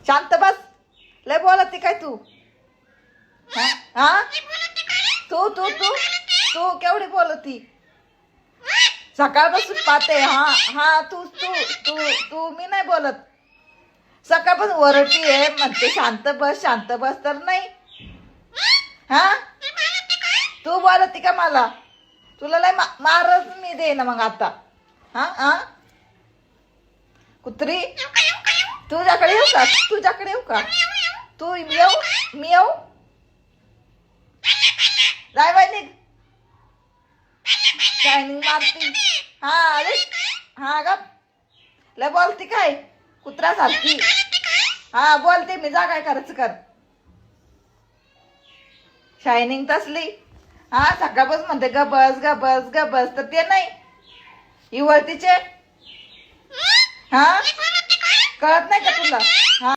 शांत बस. लय बोलती काय तू? हा तू तू तू तू केवढी बोलती? सकाळपासून पाहते. हा हा तू तू तू तू मी नाही बोलत. सकाळपासून वरटी आहे म्हणते शांत बस तर नाही. हा तू बोलती का मला? तुला लय मारच मी दे ना मग आता. हा हा कुत्री तुझ्याकडे येऊ का? तुझ्याकडे येऊ का? तू येऊ मी येऊ? जाय बाई निघ. शायनिंग मारती. हा अरे हा ग लय बोलती काय कुत्र्यासारखी? हा बोलते मी. जा काय करायचं कर. शायनिंग तसली. हा सकाळपासून म्हणते ग बस ग बस ग बस तर ते नाही. इवळतीचे. हा कळत नाही का तुला? हा